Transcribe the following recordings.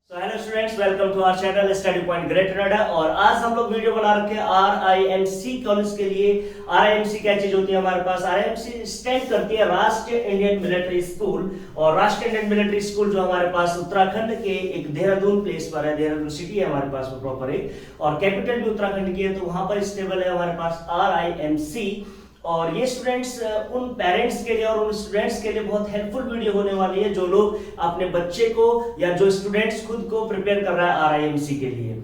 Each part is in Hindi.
तो hello students, welcome to our channel study point greater Noida. और आज हम लोग वीडियो बना रखे हैं RIMC कॉलेज के लिए। RIMC क्या चीज होती है हमारे पास? RIMC स्टैंड करती है राष्ट्रीय इंडियन मिलिट्री स्कूल। और राष्ट्रीय इंडियन मिलिट्री स्कूल जो हमारे पास उत्तराखंड के एक देहरादून प्लेस पर है, देहरादून सिटी है हमारे पास वो प्रॉपर है, और कैपिटल भी उत्तराखंड की है, तो वहां पर स्टेबल है हमारे पास RIMC। और ये स्टूडेंट्स उन पेरेंट्स के लिए और उन स्टूडेंट्स के लिए बहुत हेल्पफुल वीडियो होने वाली है जो लोग अपने बच्चे को या जो स्टूडेंट्स खुद को प्रिपेयर कर रहा है RIMC के लिए।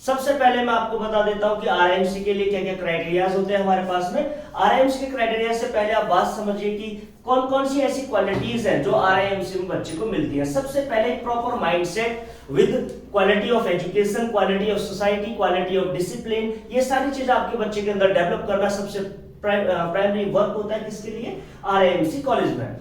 सबसे पहले मैं आपको बता देता हूं कि RIMC के लिए क्या क्या क्राइटेरियाज होते हैं हमारे पास में। RIMC के क्राइटेरिया से पहले आप बात समझिए कि कौन कौन सी ऐसी क्वालिटीज हैं जो RIMC में बच्चे को मिलती है। सबसे पहले proper mindset with quality of education, quality of society, quality of discipline, ये सारी चीज आपके बच्चे के अंदर डेवलप करना सबसे प्राइमरी वर्क होता है किसके लिए? RIMC कॉलेज में।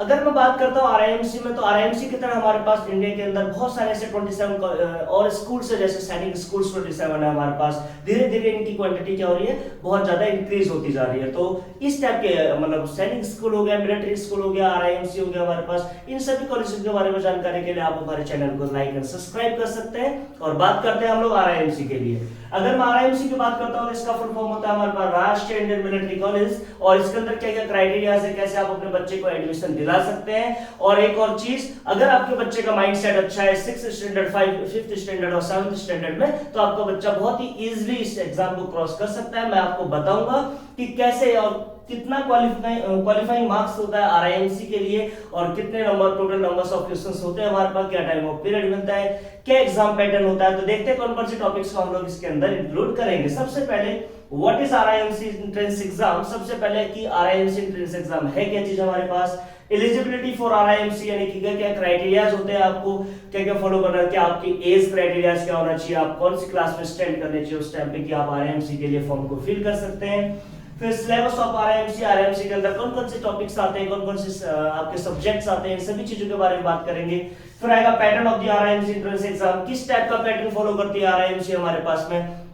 अगर मैं बात करता हूँ RIMC में, तो RIMC की तरह हमारे पास इंडिया के अंदर बहुत सारे ऐसे 27 और स्कूल है, जैसे सैनिक स्कूल 27 है हमारे पास। धीरे धीरे इनकी क्वांटिटी क्या हो रही है? बहुत ज्यादा इंक्रीज होती जा रही है। तो इस टाइप के मतलब सैनिक स्कूल हो गया, मिलिट्री स्कूल हो गया, RIMC हो गया हमारे पास। इन सभी कॉलेज के बारे में जानकारी के लिए आप हमारे चैनल को लाइक और सब्सक्राइब कर सकते हैं। और बात करते हैं हम लोग RIMC के लिए। अगर मैं RIMC की बात करता हूं तो इसका फुल फॉर्म होता है हमारे पास राष्ट्रीय इंडियन मिलिट्री कॉलेज। और इसके अंदर क्या क्या क्राइटेरिया है, कैसे आप अपने बच्चे को एडमिशन दिला सकते हैं। और एक और चीज, अगर आपके बच्चे का माइंडसेट अच्छा है 6th स्टैंडर्ड, 5th स्टैंडर्ड और 7th स्टैंडर्ड में, तो आपका बच्चा बहुत ही इजीली इस एग्जाम को क्रॉस कर सकता है। मैं आपको बताऊंगा कि कैसे और कितना क्वालिफाइंग मार्क्स होता है RIMC के लिए, और कितने number total numbers of questions होते हैं हमारे पास, क्या टाइम ऑफ पीरियड मिलता है, क्या एग्जाम पैटर्न होता है। तो देखते हैं कौन कौन से टॉपिक्स को हम लोग इसके अंदर इंक्लूड करेंगे। सबसे पहले what is RIMC entrance exam. सबसे पहले कि RIMC एंट्रेंस एग्जाम है क्या चीज हमारे पास। एलिजिबिलिटी फॉर RIMC यानी कि क्या क्राइटेरियाज होते हैं, आपको क्या क्या फॉलो करना है, क्या आपकी एज क्राइटेरियाज क्या होना चाहिए, आप कौन सी क्लास में स्टैंड करने चाहिए उस टाइम पे कि आप RIMC के लिए फॉर्म को फिल कर सकते हैं। फिर सिलेबस ऑफ RIMC के अंदर कौन कौन से टॉपिक्स आते हैं, कौन कौन से आपके सब्जेक्ट्स आते हैं, सभी चीजों के बारे में बात करेंगे। फिर आएगा pattern of the RIMC entrance exam, किस टाइप का पैटर्न फॉलो करती है RIMC हमारे पास में।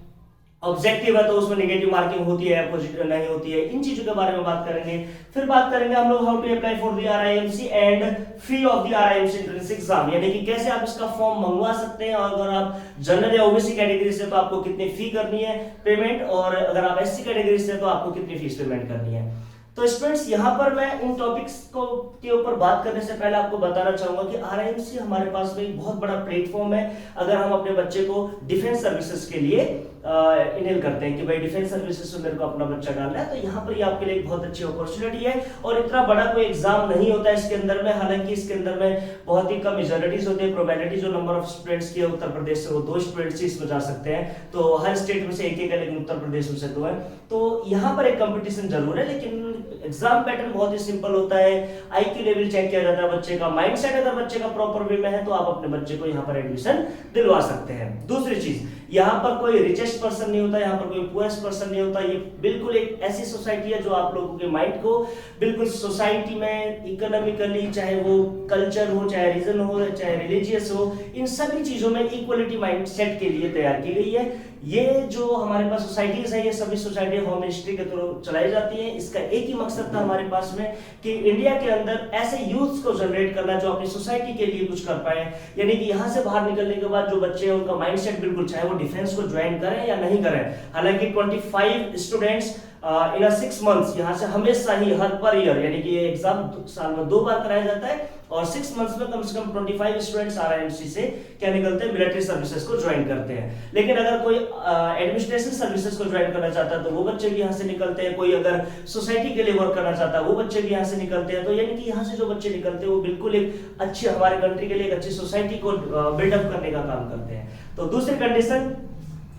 ऑब्जेक्टिव है तो उसमें नेगेटिव मार्किंग होती है, पॉजिटिव नहीं होती है, इन चीजों के बारे में बात करेंगे। फिर बात करेंगे हम लोग how to apply for the RIMC and fee of the RIMC entrance exam, यानी कि कैसे आप इसका फॉर्म मंगवा सकते हैं। और अगर आप जनरल या OBC कैटेगरी से तो आपको कितनी फी करनी है पेमेंट, और अगर आप SC कैटेगरी से तो आपको कितनी फीस पेमेंट करनी है। तो स्टूडेंट्स, यहाँ पर मैं इन टॉपिक्स को के ऊपर बात करने से पहले आपको बताना चाहूंगा कि RIMC हमारे पास में एक बहुत बड़ा प्लेटफॉर्म है। अगर हम अपने बच्चे को डिफेंस सर्विसेज के लिए इनेल करते हैं कि भाई डिफेंस सर्विसेज में मेरे को अपना बच्चा डालना है, तो यहाँ पर ये आपके लिए एक बहुत अच्छी अपॉर्चुनिटी है। और इतना बड़ा कोई एग्जाम नहीं होता है इसके अंदर में, हालांकि इसके अंदर में बहुत ही कम मेजॉरिटीज होती है। प्रोबेबिलिटी जो नंबर ऑफ स्टूडेंट्स की है उत्तर प्रदेश से, वो 2 स्टूडेंट्स ही इसमें जा सकते हैं। तो हर स्टेट में से एक है, लेकिन उत्तर प्रदेश में से 2 है। तो यहाँ पर एक कंपटीशन जरूर है, लेकिन एग्जाम पैटर्न बहुत ही सिंपल होता है। IQ लेवल चेक किया जाता है बच्चे का, माइंडसेट अगर बच्चे का प्रॉपर वे में है तो आप अपने बच्चे को यहाँ पर एडमिशन दिलवा सकते हैं। दूसरी चीज, यहाँ पर कोई रिचेस्ट पर्सन नहीं होता, यहाँ पर कोई पुअरेस्ट पर्सन नहीं होता। ये बिल्कुल एक ऐसी सोसाइटी है जो आप लोगों के माइंड को बिल्कुल सोसाइटी में इकोनॉमिकली, चाहे वो कल्चर हो, चाहे रीजन हो, चाहे रिलीजियस हो, इन सभी चीजों में इक्वलिटी माइंडसेट के लिए तैयार की गई है। ये जो हमारे पास सोसाइटीज है, ये सभी सोसाइटी होम मिनिस्ट्री के थ्रू चलाई जाती है। इसका एक ही मकसद था हमारे पास में कि इंडिया के अंदर ऐसे यूथ्स को जनरेट करना जो अपनी सोसाइटी के लिए कुछ कर पाए। यानी कि यहाँ से बाहर निकलने के बाद जो बच्चे हैं उनका माइंडसेट बिल्कुल, चाहे वो डिफेंस को ज्वाइन करें या नहीं करें। हालांकि 25 स्टूडेंट्स इन 6 मंथ्स यहाँ से हमेशा ही हर पर ईयर, यानी कि ये एग्जाम साल में 2 बार कराया जाता है, और 6 मंथ्स में कम से कम 25 स्टूडेंट्स RIMC से क्या निकलते हैं, मिलिट्री सर्विसेज को ज्वाइन करते हैं। लेकिन अगर कोई एडमिनिस्ट्रेशन सर्विसेज को ज्वाइन करना चाहता है तो वो बच्चे भी यहाँ से निकलते हैं। कोई अगर सोसाइटी के लिए वर्क करना चाहता है वो बच्चे भी यहाँ से निकलते हैं। तो यानी कि यहाँ से जो बच्चे निकलते हैं वो बिल्कुल एक अच्छी, हमारे कंट्री के लिए एक अच्छी सोसाइटी को बिल्डअप करने का काम करते हैं। तो दूसरी कंडीशन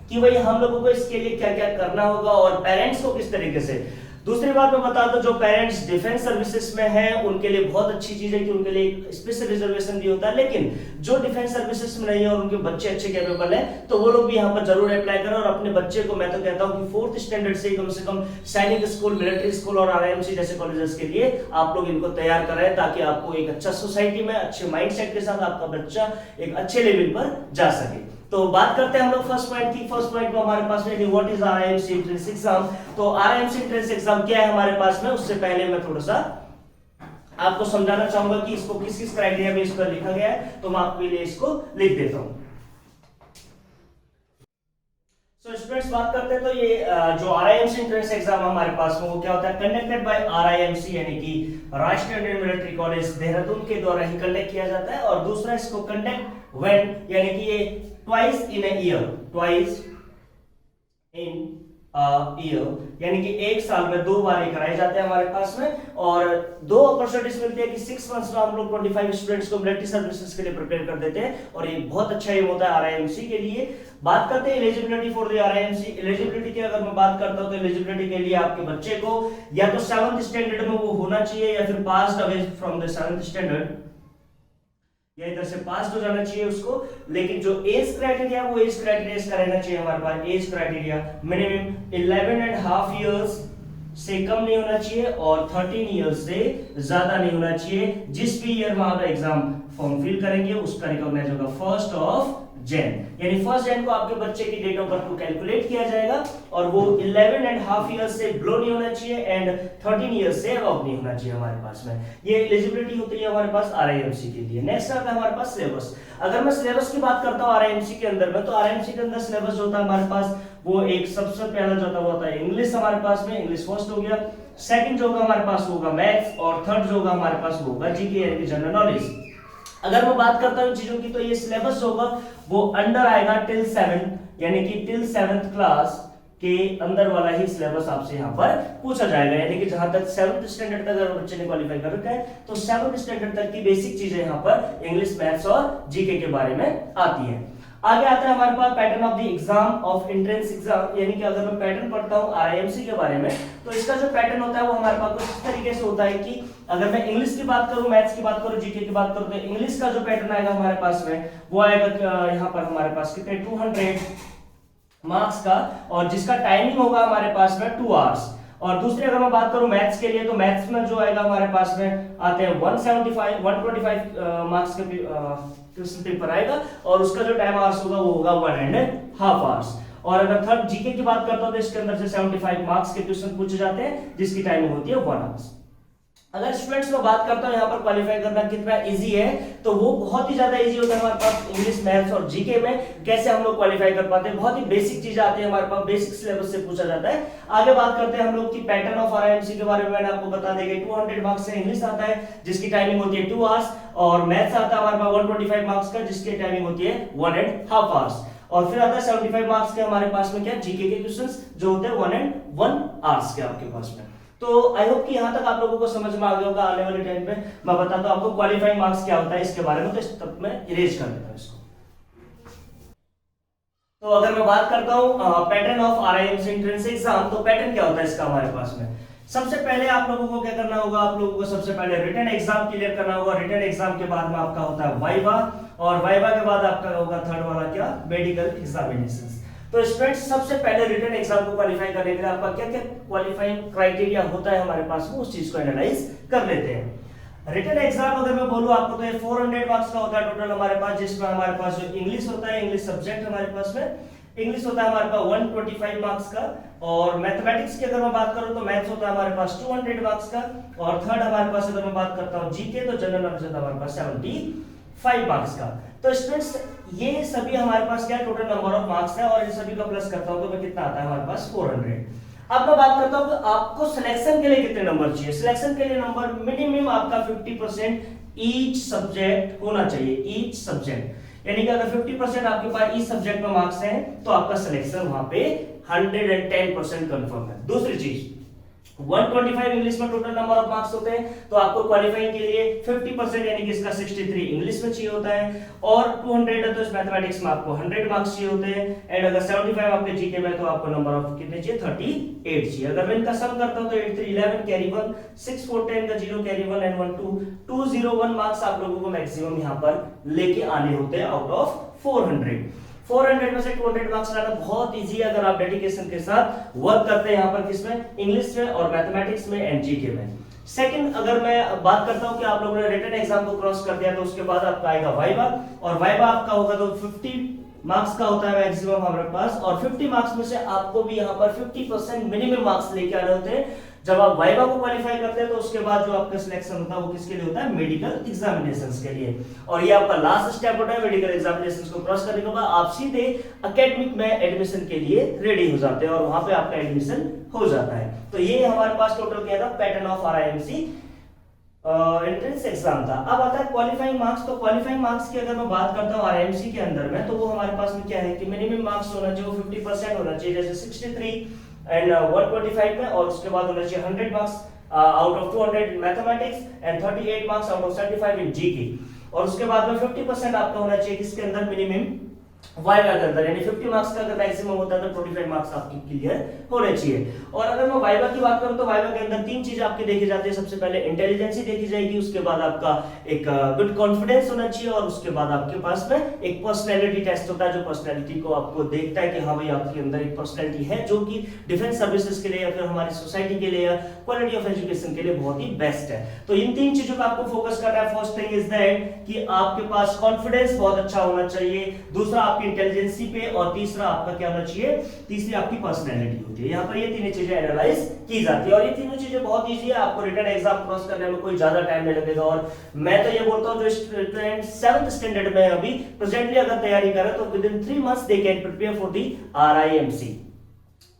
कि भाई हम लोगों को इसके लिए क्या क्या करना होगा, और पेरेंट्स को किस तरीके से। दूसरी बात मैं बता दूं, जो पेरेंट्स डिफेंस सर्विसेज में हैं उनके लिए बहुत अच्छी चीज है कि उनके लिए एक स्पेशल रिजर्वेशन भी होता है। लेकिन जो डिफेंस सर्विसेज में नहीं है और उनके बच्चे अच्छे कैपेबल हैं, तो वो लोग भी यहाँ पर जरूर अप्लाई करें। और अपने बच्चे को मैं तो कहता हूँ कि 4th स्टैंडर्ड से कम सैनिक स्कूल, मिलिट्री स्कूल और RIMC जैसे कॉलेजेस के लिए आप लोग इनको तैयार कराएं, ताकि आपको एक अच्छा सोसाइटी में अच्छे माइंडसेट के साथ आपका बच्चा एक अच्छे लेवल पर जा सके। तो बात करते हैं हम लोग फर्स्ट पॉइंट की। फर्स्ट पॉइंट में हमारे पास में what is RIMC entrance exam. तो RIMC एंट्रेंस एग्जाम क्या है हमारे पास में, उससे पहले मैं थोड़ा सा आपको समझाना चाहूंगा कि इसको किस किस क्राइटेरिया बेस पर लिखा गया है, तो मैं आपके लिए इसको लिख देता हूं। सो स्टूडेंट्स बात करते हैं तो ये जो आरआईएमसी एंट्रेंस एग्जाम हमारे पास में वो क्या होता है, कंडक्टेड बाय आरआईएमसी यानी कि राष्ट्रीय इंडियन मिलिट्री कॉलेज देहरादून के द्वारा ही कंडक्ट किया जाता है। और दूसरा इसको कंडक्ट व्हेन यानी कि ये twice in a year, twice in year यानी कि एक साल में 2 बार ये कराए जाते हैं हमारे पास में। और 2 अपॉर्चुनिटीज मिलती है कि 6 मंथ्स में हम लोग 25 स्टूडेंट्स को मिलिट्री सर्विसेज के लिए प्रिपेयर कर देते हैं और ये बहुत अच्छा एम होता है आरआईएमसी के लिए। बात करते हैं eligibility for the RIMC. Eligibility की अगर मैं बात करता हूं तो एलिजिबिलिटी के लिए आपके बच्चे को या तो 7th स्टैंडर्ड में वो होना चाहिए या फिर passed away from the 7th standard, या इधर से पास हो जाना चाहिए उसको। लेकिन जो एज क्राइटेरिया वो एज क्राइटेरिया इसका रहना चाहिए हमारे पास। एज क्राइटेरिया मिनिमम 11.5 इयर्स से कम नहीं होना चाहिए और 13 इयर्स से ज्यादा नहीं होना चाहिए। जिस भी ईयर में आप एग्जाम फॉर्म फिल करेंगे उसका रिकॉग्नाइज होगा 1 जैन, यानी 1 जैन को आपके बच्चे की डेट ऑफ बर्थ को कैलकुलेट किया जाएगा और वो 11.5 इयर्स से बिलो नहीं होना चाहिए एंड 13 इयर्स से अबव नहीं होना चाहिए हमारे पास में। ये एलिजिबिलिटी होती है हमारे पास आरआईएमसी के लिए। नेक्स्ट आता है हमारे पास सिलेबस। अगर मैं सिलेबस की बात करता हूं आरआईएमसी के अंदर में, तो आरआईएमसी के अंदर सिलेबस जो होता है हमारे पास वो एक सबसे पहला जो होता है इंग्लिश हमारे पास में, इंग्लिश फर्स्ट हो गया। सेकंड जो होगा हमारे पास होगा मैथ्स और थर्ड जो होगा हमारे पास होगा जीके यानी कि जनरल नॉलेज। अगर मैं बात करता हूं चीजों की तो ये सिलेबस जो होगा वो अंडर आएगा टिल 7 यानी कि टिल 7th क्लास के अंदर वाला ही सिलेबस आपसे यहाँ पर पूछा जाएगा। यानी कि जहां तक 7th स्टैंडर्ड तक अगर बच्चे ने क्वालिफाई कर रखा है तो 7th स्टैंडर्ड तक की बेसिक चीजें यहाँ पर इंग्लिश, मैथ्स और जीके के बारे में आती है। आगे आता है हमारे पास pattern of the exam of entrance exam, यानी कि अगर मैं पैटर्न पढ़ता हूं आरआईएमसी के बारे में तो इसका जो पैटर्न होता है वो हमारे पास कुछ इस तरीके से होता है कि अगर मैं इंग्लिश की बात करूं, मैथ्स की बात करूं, जीके की बात करूं तो इंग्लिश का जो पैटर्न आएगा हमारे पास में वो आएगा यहाँ पर हमारे पास कितने 200 मार्क्स का और जिसका टाइमिंग होगा हमारे पास में 2 आवर्स। और दूसरी अगर मैं बात करूं मैथ्स के लिए तो मैथ्स में जो आएगा हमारे पास में आते हैं 125 मार्क्स का क्वेश्चन पेपर आएगा और उसका जो टाइम आवर्स होगा वो होगा 1.5 आवर्स। और अगर थर्ड जीके की बात करता हूं तो इसके अंदर से 75 मार्क्स के क्वेश्चन पूछे जाते हैं जिसकी टाइमिंग होती है 1 आवर्स। अगर स्टूडेंट्स में बात करता हूं यहाँ पर क्वालिफाई करना कितना इजी है तो वो बहुत ही ज्यादा इजी होता है हमारे पास इंग्लिश, मैथ्स और जीके में। कैसे हम लोग क्वालिफाई कर पाते हैं, बहुत ही बेसिक चीजें आती है हमारे पास, बेसिक सिलेबस से पूछा जाता है। आगे बात करते हैं हम लोग की पैटर्न ऑफ आरआईएमसी के बारे में। मैंने आपको बता देंगे 200 मार्क्स से इंग्लिश आता है जिसकी टाइमिंग होती है 2 आवर्स और मैथ्स आता है हमारे पास 125 मार्क्स का जिसकी टाइमिंग होती है 1.5 आवर्स। और फिर आता है 75 मार्क्स के हमारे पास में क्या जीके के क्वेश्चंस जो होते हैं 1 आवर्स के आपके पास में। तो आई होप कि यहां तक आप लोगों को समझ में आ गया होगा। आने वाले टाइम पे मैं बताता हूं आपको क्वालिफाइंग मार्क्स क्या होता है इसके बारे में, तो इस तक मैं इरेज कर देता हूं इसको। तो अगर मैं बात करता हूं pattern of RIMC entrance exam, तो पैटर्न क्या होता है इसका हमारे पास में। सबसे पहले आप लोगों को क्या करना होगा, आप लोगों को सबसे पहले रिटन एग्जाम क्लियर करना होगा। रिटन एग्जाम के बाद में आपका होता है वाइवा और वाइवा के बाद आपका होगा थर्ड वाला क्या, मेडिकल एग्जामिनेशन। तो स्टूडेंट्स सबसे पहले रिटन एग्जाम को क्वालिफाई करने के लिए आपका क्या क्या क्वालिफाइंग क्राइटेरिया होता है हमारे पास में, उस चीज को एनालाइज कर लेते हैं। रिटन एग्जाम अगर मैं बोलूं आपको तो ये 400 मार्क्स का होता है टोटल हमारे पास, जिसमें हमारे पास जो इंग्लिश होता है, इंग्लिश सब्जेक्ट हमारे पास में इंग्लिश होता है हमारे पास 125 मार्क्स का और मैथमेटिक्स की अगर मैं बात करूं तो मैथ्स होता है हमारे पास 200 मार्क्स का और थर्ड हमारे पास अगर मैं बात करता हूं जीके तो जनरल नॉलेज होता है हमारे पास 75 मार्क्स का। तो स्टूडेंट्स ये सभी हमारे पास क्या टोटल नंबर ऑफ मार्क्स है और इन सभी का प्लस करता हूं तो कितना आता है हमारे पास 400। अब मैं बात करता हूं कि आपको सिलेक्शन के लिए कितने नंबर चाहिए। सिलेक्शन के लिए नंबर मिनिमम आपका 50% ईच सब्जेक्ट होना चाहिए, ईच सब्जेक्ट। यानी कि अगर 50% आपके पास ईच सब्जेक्ट में मार्क्स हैं तो आपका सिलेक्शन वहां पे 110% कंफर्म है। दूसरी चीज 125 इंग्लिश में टोटल नंबर ऑफ मार्क्स होते हैं तो आपको क्वालिफाइंग के लिए 50% यानी कि इसका 63 इंग्लिश में चाहिए होता है और 200 है तो इस मैथमेटिक्स में आपको 100 मार्क्स चाहिए होते हैं एंड अगर 75 आपके जीके में तो आपको नंबर ऑफ कितने चाहिए 38 चाहिए। अगर मैं इनका सम करता हूं तो 8 3 11 कैरी 1 6 4 10 का 0 कैरी 1 एंड 1 2 201 मार्क्स आप लोगों को मैक्सिमम यहां पर लेके आने होते हैं आउट ऑफ 400 में से 200 मार्क्स लाना बहुत इजी है अगर आप डेडिकेशन के साथ वर्क करते हैं यहाँ पर किसमें, इंग्लिश में और मैथमेटिक्स में एंड जीके में। सेकंड अगर मैं बात करता हूं कि आप लोगों ने रिटन एग्जाम को क्रॉस कर दिया तो उसके बाद आपका आएगा वाइवा और वाइवा आपका होगा तो 50 मार्क्स का होता है मैक्सिमम हमारे पास और 50 मार्क्स में से आपको भी यहाँ पर 50% मिनिमम मार्क्स लेके आने होते हैं जब आप वाइवा को क्वालिफाई करते हैं तो उसके बाद जो आपका सिलेक्शन होता है वो किसके लिए होता है, मेडिकल एग्जामिनेशंस के लिए। और ये आपका लास्ट स्टेप होता है, मेडिकल एग्जामिनेशंस को क्रॉस करने के बाद आप सीधे एकेडमिक में एडमिशन के लिए रेडी हो जाते हैं और वहां पे आपका एडमिशन हो जाता है। तो ये हमारे पास टोटल क्या था, pattern of RIMC entrance exam था। अब आता है क्वालिफाइंग मार्क्स। तो क्वालिफाइंग मार्क्स की अगर मैं बात करता हूँ आरआईएमसी के अंदर में, तो वो हमारे पास में क्या है कि मिनिमम मार्क्स होना चाहिए, वो 50% होना चाहिए, जैसे 63 एंड 125 में, और उसके बाद होना चाहिए 100 marks out of 200 in mathematics and 38 marks out of 75 in GK. और उसके बाद में 50% आपका होना चाहिए किसके अंदर, मिनिमम वाइवा के अंदर, यानी 50 मार्क्स का अगर मैक्सिमम होता है तो 45 मार्क्स आपके क्लियर होने चाहिए। और अगर मैं वाइवा की बात करूं तो वाइवा के अंदर 3 चीजें आपकी देखी जाती है। सबसे पहले इंटेलिजेंसी देखी जाएगी, उसके बाद आपका एक गुड कॉन्फिडेंस होना चाहिए, और उसके बाद आपके पास में एक पर्सनैलिटी टेस्ट होता है जो पर्सनैलिटी को आपको देखता है कि हाँ भाई आपके अंदर एक पर्सनैलिटी है जो कि डिफेंस सर्विसेज के लिए या फिर हमारी सोसाइटी के लिए या क्वालिटी ऑफ एजुकेशन के लिए बहुत ही बेस्ट है। तो इन 3 चीजों का आपको फोकस करना है। फर्स्ट थिंग इज दैट कि आपके पास कॉन्फिडेंस बहुत अच्छा होना चाहिए, दूसरा आपकी इंटेलिजेंसी पे, और तीसरा आपका क्या होना चाहिए, तीसरी आपकी पर्सनैलिटी होती है। यहाँ पर ये तीनों चीजें एनालाइज की जाती है और ये तीनों चीजें बहुत इजी है, आपको रिटन एग्जाम क्रॉस करने में कोई ज्यादा टाइम नहीं लगेगा। और मैं तो ये बोलता हूँ जो स्टूडेंट 7th स्टैंडर्ड में अभी प्रेजेंटली अगर तैयारी करे तो within 3 months they can prepare for the RIMC.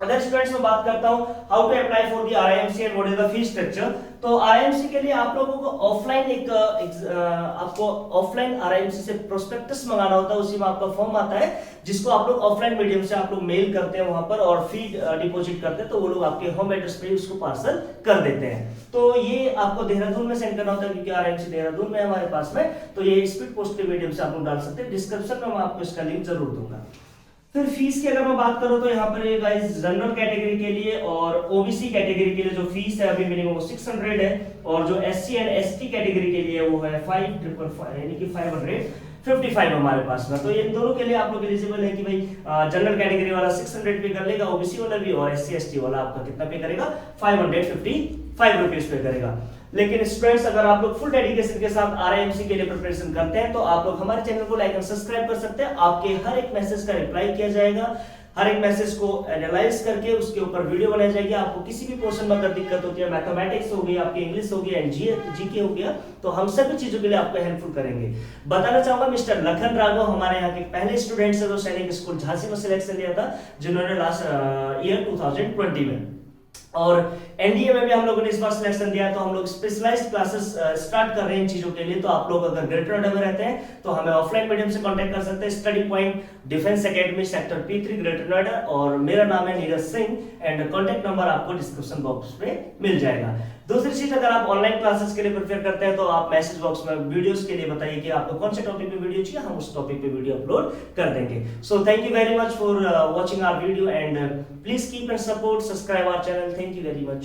अगर स्टूडेंट्स में बात करता हूं how to apply for the RIMC and what is the fees structure, तो आरआईएमसी के लिए आप लोगों को ऑफलाइन आपको ऑफलाइन आरआईएमसी से प्रोस्पेक्टस मंगाना होता है, उसी में आपका फॉर्म आता है जिसको आप लोग ऑफलाइन मीडियम से आप लोग मेल करते हैं वहां पर और फी डिपॉजिट करते हैं, तो वो लोग आपके होम एड्रेस पे उसको पार्सल कर देते हैं। तो ये आपको देहरादून में सेंड करना होता है क्योंकि आरआईएमसी देहरादून में हमारे पास में, तो ये स्पीड पोस्ट के मीडियम से आप लोग डाल सकते हैं। डिस्क्रिप्शन में मैं आपको इसका लिंक जरूर दूंगा। फिर फीस की अगर मैं बात करूं तो यहाँ पर गाइस जनरल कैटेगरी के लिए और ओबीसी कैटेगरी के लिए जो फीस है अभी मिनिमम 600 है, और जो एससी एंड एसटी कैटेगरी के लिए वो है 5555 यानी कि 555 हमारे पास में। तो इन दोनों के लिए आप लोग एलिजिबल है कि भाई जनरल कैटेगरी वाला 600 पे कर लेगा, ओबीसी वाला भी, और एससी एसटी वाला आपका कितना पे करेगा, 555 रुपीज पे करेगा। लेकिन स्टूडेंट्स अगर आप लोग फुल डेडिकेशन के साथ आरआईएमसी के लिए प्रिपरेशन करते हैं तो आप लोग हमारे चैनल को लाइक और सब्सक्राइब कर सकते हैं। आपके हर एक मैसेज का रिप्लाई किया जाएगा, हर एक मैसेज को एनालाइज करके उसके ऊपर वीडियो बनाई जाएगी। आपको किसी भी पोर्शन में अगर दिक्कत होती है, मैथमेटिक्स हो गई, आपकी इंग्लिश हो गई, जीके हो गया, तो हम सभी चीजों के लिए आपको हेल्पफुल करेंगे। बताना चाहूंगा मिस्टर लखन राघव हमारे यहाँ के पहले स्टूडेंट्स है जो सैनिक स्कूल झांसी में सिलेक्शन लिया था, जिन्होंने लास्ट ईयर 2020 में, और एनडीए में भी हम लोगों ने इस बार सिलेक्शन दिया। तो हम लोग स्पेशलाइज्ड क्लासेस स्टार्ट कर रहे हैं इन चीजों के लिए। तो आप लोग अगर ग्रेटर नोएडा में रहते हैं तो हमें ऑफलाइन मीडियम से कांटेक्ट कर सकते हैं। Study point defence academy sector P3 greater Noida, और मेरा नाम है Neeraj Singh and contact number आपको डिस्क्रिप्शन बॉक्स में मिल जाएगा। दूसरी चीज, अगर आप ऑनलाइन क्लासेस के लिए प्रिपेयर करते हैं तो आप मैसेज बॉक्स में वीडियोस के लिए बताइए कि आपको कौन से टॉपिक पे वीडियो चाहिए, हम उस टॉपिक पे वीडियो अपलोड कर देंगे। So thank you very much for watching our video and please keep and support, subscribe our channel. Thank you very much.